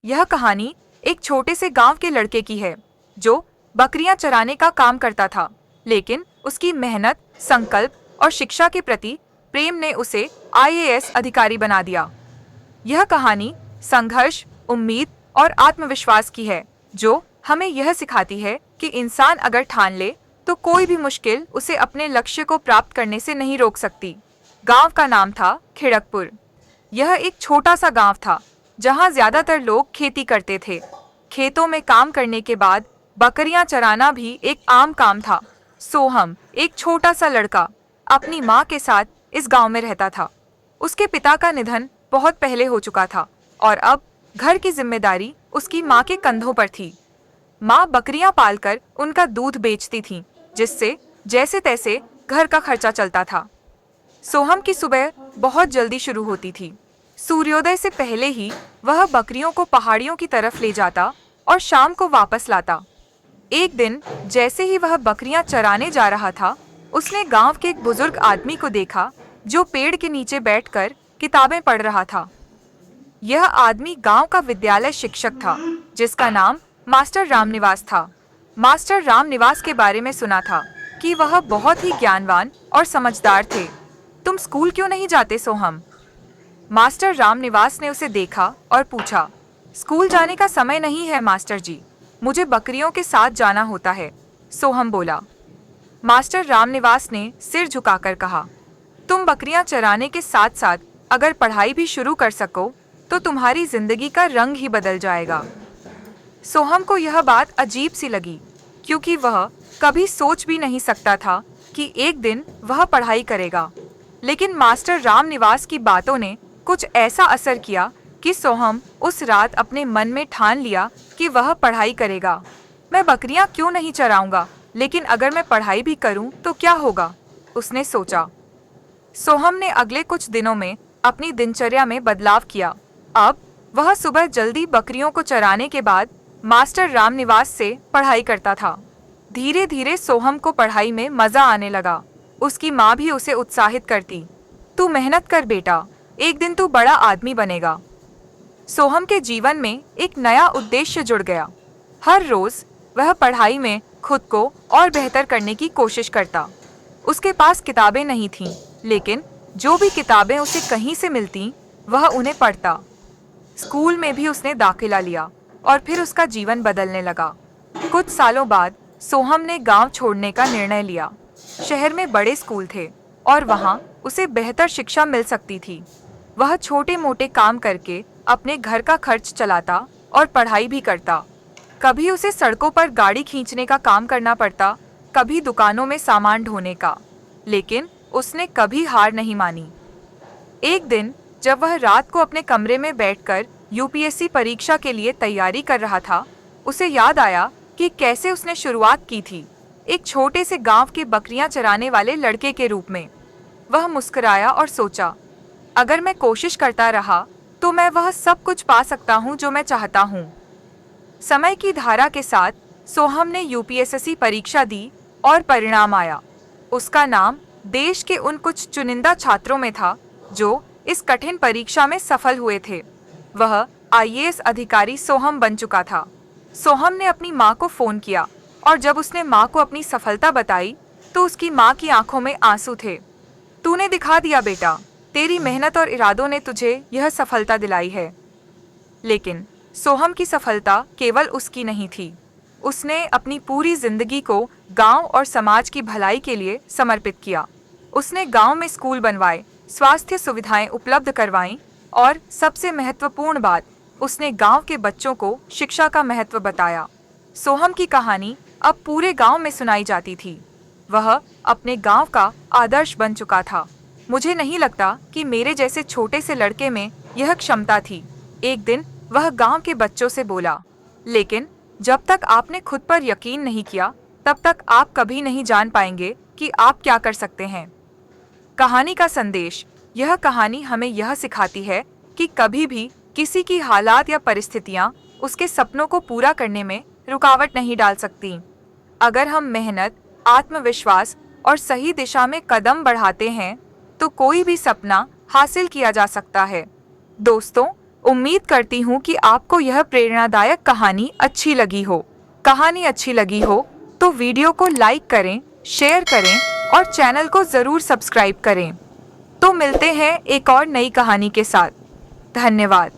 यह कहानी एक छोटे से गांव के लड़के की है जो बकरियां चराने का काम करता था, लेकिन उसकी मेहनत, संकल्प और शिक्षा के प्रति प्रेम ने उसे आईएएस अधिकारी बना दिया। यह कहानी संघर्ष, उम्मीद और आत्मविश्वास की है, जो हमें यह सिखाती है कि इंसान अगर ठान ले तो कोई भी मुश्किल उसे अपने लक्ष्य को प्राप्त करने से नहीं रोक सकती। गांव का नाम था खिड़कपुर। यह एक छोटा सा गांव था जहां ज्यादातर लोग खेती करते थे। खेतों में काम करने के बाद बकरियां चराना भी एक आम काम था। सोहम, एक छोटा सा लड़का, अपनी माँ के साथ इस गांव में रहता था। उसके पिता का निधन बहुत पहले हो चुका था और अब घर की जिम्मेदारी उसकी माँ के कंधों पर थी। माँ बकरियां पालकर उनका दूध बेचती थी, जिससे जैसे तैसे घर का खर्चा चलता था। सोहम की सुबह बहुत जल्दी शुरू होती थी। सूर्योदय से पहले ही वह बकरियों को पहाड़ियों की तरफ ले जाता और शाम को वापस लाता। एक दिन जैसे ही वह बकरियां चराने जा रहा था, उसने गांव के एक बुजुर्ग आदमी को देखा जो पेड़ के नीचे बैठकर किताबें पढ़ रहा था। यह आदमी गांव का विद्यालय शिक्षक था, जिसका नाम मास्टर रामनिवास था। मास्टर रामनिवास के बारे में सुना था कि वह बहुत ही ज्ञानवान और समझदार थे। तुम स्कूल क्यों नहीं जाते सोहम? मास्टर रामनिवास ने उसे देखा और पूछा। स्कूल जाने का समय नहीं है मास्टर जी, मुझे बकरियों के साथ जाना होता है, सोहम बोला। मास्टर रामनिवास ने सिर झुकाकर कहा, तुम बकरियां चराने के साथ साथ अगर पढ़ाई भी शुरू कर सको तो तुम्हारी जिंदगी का रंग ही बदल जाएगा। सोहम को यह बात अजीब सी लगी, क्योंकि वह कभी सोच भी नहीं सकता था कि एक दिन वह पढ़ाई करेगा। लेकिन मास्टर रामनिवास की बातों ने कुछ ऐसा असर किया कि सोहम उस रात अपने मन में ठान लिया कि वह पढ़ाई करेगा। मैं बकरियां क्यों नहीं चराऊंगा, लेकिन अगर मैं पढ़ाई भी करूं तो क्या होगा, उसने सोचा। सोहम ने अगले कुछ दिनों में अपनी दिनचर्या में बदलाव किया। अब वह सुबह जल्दी बकरियों को चराने के बाद मास्टर रामनिवास से पढ़ाई करता था। धीरे धीरे सोहम को पढ़ाई में मजा आने लगा। उसकी माँ भी उसे उत्साहित करती, तू मेहनत कर बेटा, एक दिन तू बड़ा आदमी बनेगा। सोहम के जीवन में एक नया उद्देश्य जुड़ गया। हर रोज वह पढ़ाई में खुद को और बेहतर करने की कोशिश करता। उसके पास किताबें नहीं थीं, लेकिन जो भी किताबें उसे कहीं से मिलती वह उन्हें पढ़ता। स्कूल में भी उसने दाखिला लिया और फिर उसका जीवन बदलने लगा। कुछ सालों बाद सोहम ने गांव छोड़ने का निर्णय लिया। शहर में बड़े स्कूल थे और वहां उसे बेहतर शिक्षा मिल सकती थी। वह छोटे मोटे काम करके अपने घर का खर्च चलाता और पढ़ाई भी करता। कभी उसे सड़कों पर गाड़ी खींचने का काम करना पड़ता, कभी दुकानों में सामान ढोने का, लेकिन उसने कभी हार नहीं मानी। एक दिन जब वह रात को अपने कमरे में बैठकर यूपीएससी परीक्षा के लिए तैयारी कर रहा था, उसे याद आया कि कैसे उसने शुरुआत की थी, एक छोटे से गांव के बकरियां चराने वाले लड़के के रूप में। वह मुस्कुराया और सोचा, अगर मैं कोशिश करता रहा तो मैं वह सब कुछ पा सकता हूं जो मैं चाहता हूं। समय की धारा के साथ सोहम ने यूपीएससी परीक्षा दी और परिणाम आया। उसका नाम देश के उन कुछ चुनिंदा छात्रों में था जो इस कठिन परीक्षा में सफल हुए थे। वह आईएएस अधिकारी सोहम बन चुका था। सोहम ने अपनी माँ को फोन किया और जब उसने माँ को अपनी सफलता बताई तो उसकी माँ की आंखों में आंसू थे। तूने दिखा दिया बेटा, तेरी मेहनत और इरादों ने तुझे यह सफलता दिलाई है। लेकिन सोहम की सफलता केवल उसकी नहीं थी। उसने अपनी पूरी जिंदगी को गांव और समाज की भलाई के लिए समर्पित किया। उसने गांव में स्कूल बनवाए, स्वास्थ्य सुविधाएं उपलब्ध करवाईं और सबसे महत्वपूर्ण बात, उसने गांव के बच्चों को शिक्षा का महत्व बताया। सोहम की कहानी अब पूरे गांव में सुनाई जाती थी। वह अपने गांव का आदर्श बन चुका था। मुझे नहीं लगता कि मेरे जैसे छोटे से लड़के में यह क्षमता थी, एक दिन वह गांव के बच्चों से बोला। लेकिन जब तक आपने खुद पर यकीन नहीं किया, तब तक आप कभी नहीं जान पाएंगे कि आप क्या कर सकते हैं। कहानी का संदेश, यह कहानी हमें यह सिखाती है कि कभी भी किसी की हालात या परिस्थितियां उसके सपनों को पूरा करने में रुकावट नहीं डाल सकती। अगर हम मेहनत, आत्मविश्वास और सही दिशा में कदम बढ़ाते हैं तो कोई भी सपना हासिल किया जा सकता है। दोस्तों, उम्मीद करती हूँ कि आपको यह प्रेरणादायक कहानी अच्छी लगी हो। कहानी अच्छी लगी हो तो वीडियो को लाइक करें, शेयर करें और चैनल को ज़रूर सब्सक्राइब करें। तो मिलते हैं एक और नई कहानी के साथ। धन्यवाद।